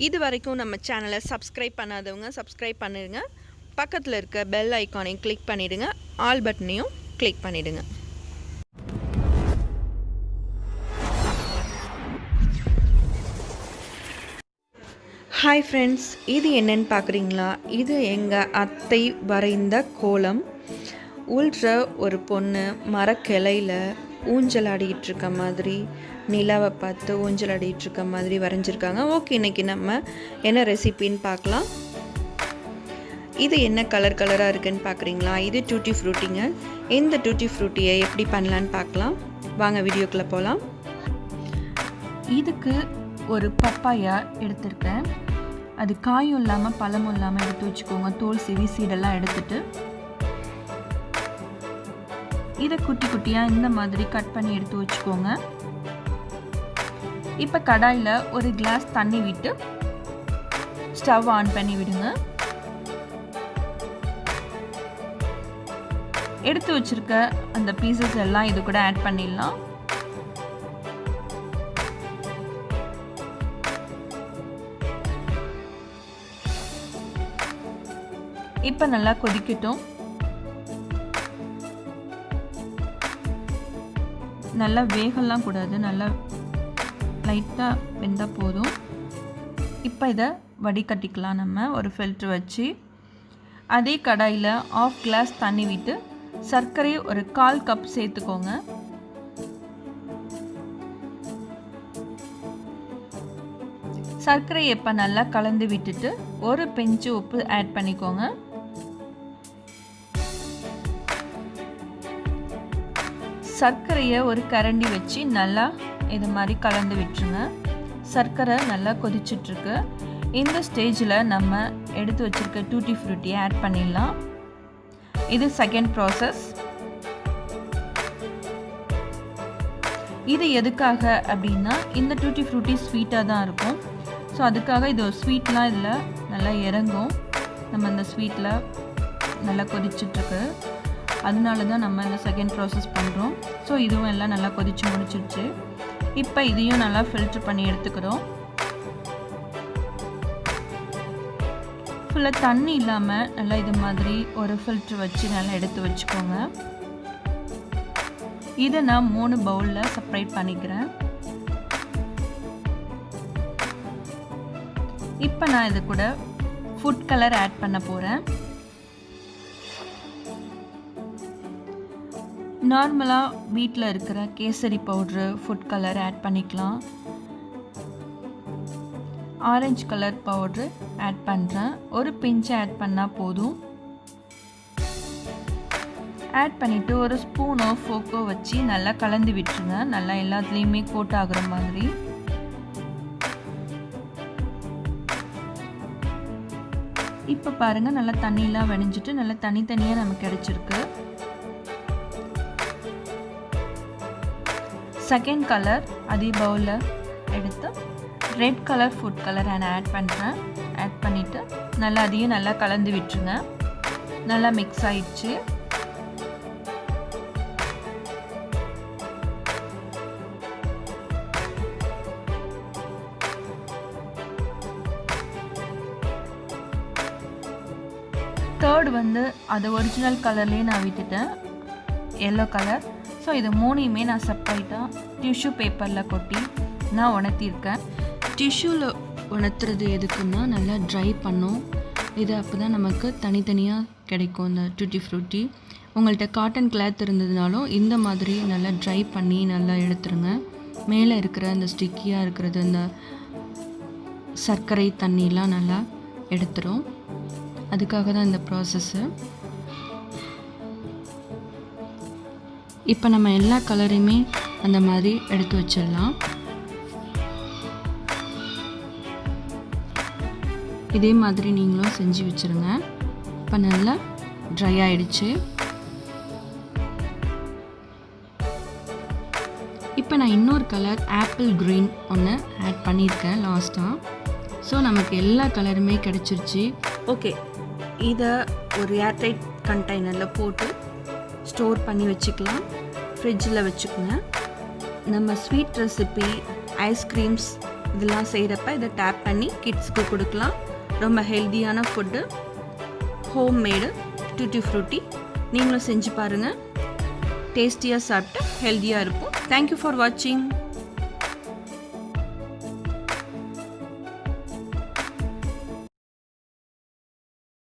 இது வரைக்கும் நம்ம சேனலை சப்ஸ்கிரைப் பண்ணாதவங்க சப்ஸ்கிரைப் பண்ணிடுங்க. பக்கத்தில் இருக்க பெல் ஐக்கானையும் கிளிக் பண்ணிவிடுங்க. ஆல் பட்டனையும் கிளிக் பண்ணிவிடுங்க. ஹாய் ஃப்ரெண்ட்ஸ், இது என்னன்னு பார்க்குறீங்களா? இது எங்கள் அத்தை வரைந்த கோலம். உள்ற ஒரு பொண்ணு மரக்கிளையில் ஊஞ்சல் ஆடிக்கிட்டு இருக்க மாதிரி, நிலாவை பார்த்து ஊஞ்சல் ஆடிக்கிட்டு இருக்க மாதிரி வரைஞ்சிருக்காங்க. ஓகே, இன்றைக்கி நம்ம என்ன ரெசிபின்னு பார்க்கலாம். இது என்ன கலராக இருக்குதுன்னு பார்க்குறீங்களா? இது டூட்டி ஃப்ரூட்டிங்க. இந்த டூட்டி ஃப்ரூட்டியை எப்படி பண்ணலான்னு பார்க்கலாம். வாங்க வீடியோக்குள்ளே போகலாம். இதுக்கு ஒரு பப்பாயா எடுத்திருக்கேன். அது காயும் இல்லாமல் பழமும் இல்லாமல் எடுத்து வச்சுக்கோங்க. தோல் சீவி சீடெல்லாம் எடுத்துட்டு இதை குட்டி குட்டியாக இந்த மாதிரி கட் பண்ணி எடுத்து வச்சுக்கோங்க. இப்போ கடாயில் ஒரு கிளாஸ் தண்ணி விட்டு ஸ்டவ் ஆன் பண்ணி விடுங்க. எடுத்து வச்சிருக்க அந்த பீசஸ் எல்லாம் இது கூட ஆட் பண்ணிடலாம். இப்போ நல்லா கொதிக்கட்டும். நல்லா வேகலாம் கூடாது, நல்லா லைட்டாக வெந்தால் போதும். இப்போ இதை வடிகட்டிக்கலாம். நம்ம ஒரு ஃபில்டர் வச்சு அதே கடாயில் 1/2 கிளாஸ் தண்ணி விட்டு சர்க்கரை ஒரு 1/4 கப் சேர்த்துக்கோங்க. சர்க்கரை இப்போ நல்லா கலந்து விட்டுட்டு ஒரு பிஞ்சு உப்பு ஆட் பண்ணிக்கோங்க. சர்க்கரையை ஒரு கரண்டி வச்சு நல்லா இது மாதிரி கலந்து விட்டுருங்க. சர்க்கரை நல்லா கொதிச்சிட்ருக்கு. இந்த ஸ்டேஜில் நம்ம எடுத்து வச்சுருக்க டூட்டி ஃப்ரூட்டியை ஆட் பண்ணிடலாம். இது செகண்ட் ப்ராசஸ். இது எதுக்காக அப்படின்னா, இந்த டூட்டி ஃப்ரூட்டி ஸ்வீட்டாக தான் இருக்கும். ஸோ அதுக்காக இது ஒரு ஸ்வீட்லாம் இதில் நல்லா இறங்கும். நம்ம இந்த ஸ்வீட்டில் நல்லா கொதிச்சிட்ருக்கு. அதனால தான் நம்ம இந்த செகண்ட் ப்ராசஸ் பண்ணுறோம். ஸோ இதுவும் எல்லாம் நல்லா கொதிச்சு முடிச்சிருச்சு. இப்போ இதையும் நல்லா ஃபில்ட்ரு பண்ணி எடுத்துக்கிறோம். ஃபுல்லாக தண்ணி இல்லாமல் நல்லா இது மாதிரி ஒரு ஃபில்ட்ரு வச்சு நல்லா எடுத்து வச்சுக்கோங்க. இதை நான் 3 பவுலில் செப்பரேட் பண்ணிக்கிறேன். இப்போ நான் இது கூட ஃபுட் கலர் ஆட் பண்ண போகிறேன். நார்மலாக வீட்டில் இருக்கிற kesari powder food colour add பண்ணிக்கலாம். ஆரஞ்சு கலர் பவுட்ரு ஆட் பண்ணுறேன். ஒரு பிஞ்சு ஆட் பண்ணால் போதும். ஆட் பண்ணிவிட்டு ஒரு ஸ்பூனோ ஃபோக்கோ வச்சு நல்லா கலந்து விட்டுருங்க. நல்லா எல்லாத்துலேயுமே கோட் ஆகுற மாதிரி. இப்போ பாருங்கள், நல்லா தண்ணியெலாம் வடிஞ்சிட்டு நல்லா தனித்தனியாக நமக்கு கிடச்சிருக்கு. செகண்ட் கலர் அதே பவுலில் எடுத்து ரெட் கலர் ஃபுட் கலர் நான் ஆட் பண்ணுறேன். ஆட் பண்ணிவிட்டு நல்லா அதையும் நல்லா கலந்து விட்டுருங்க. நல்லா மிக்ஸ் ஆயிடுச்சு. தேர்ட் அது ஒரிஜினல் கலர்லேயே நான் விட்டுட்டேன், எல்லோ கலர். ஸோ இது 3யுமே நான் செப்பரேட்டாக டிஷ்யூ பேப்பரில் கொட்டி நான் உணர்த்தியிருக்கேன். டிஷ்யூவில் உணர்த்துறது எதுக்குன்னா நல்லா ட்ரை பண்ணும். இது அப்போ தான் நமக்கு தனித்தனியாக கிடைக்கும் இந்த டூட்டி ஃப்ரூட்டி. உங்கள்கிட்ட காட்டன் கிளாத் இருந்ததுனாலும் இந்த மாதிரி நல்லா ட்ரை பண்ணி நல்லா எடுத்துருங்க. மேலே இருக்கிற அந்த ஸ்டிக்கியாக இருக்கிறது இந்த சர்க்கரை தண்ணியெலாம் நல்லா எடுத்துரும். அதுக்காக தான் இந்த ப்ராசஸ்ஸு. இப்போ நம்ம எல்லா கலரையுமே அந்த மாதிரி எடுத்து வச்சிடலாம். இதே மாதிரி நீங்களும் செஞ்சு வச்சுருங்க. இப்போ நல்லா ட்ரை ஆகிடுச்சு. இப்போ நான் இன்னொரு கலர் ஆப்பிள் க்ரீன் ஒன்று ஆட் பண்ணியிருக்கேன் லாஸ்ட்டாக. ஸோ நமக்கு எல்லா கலருமே கிடச்சிருச்சு. ஓகே, இதை ஒரு ஏர்டைட் கண்டெய்னரில் போட்டு ஸ்டோர் பண்ணி வச்சுக்கலாம். ஃப்ரிட்ஜில் வச்சுக்கோங்க. நம்ம ஸ்வீட் ரெசிபி, ஐஸ்கிரீம்ஸ் இதெல்லாம் செய்கிறப்ப இதை டேப் பண்ணி கிட்ஸ்க்கு கொடுக்கலாம். ரொம்ப ஹெல்தியான ஃபுட்டு, ஹோம்மேடு டூட்டி ஃப்ரூட்டி. நீங்களும் செஞ்சு பாருங்கள். டேஸ்டியாக சாப்பிட்டு ஹெல்த்தியாக இருக்கும். தேங்க்யூ ஃபார் வாட்சிங்.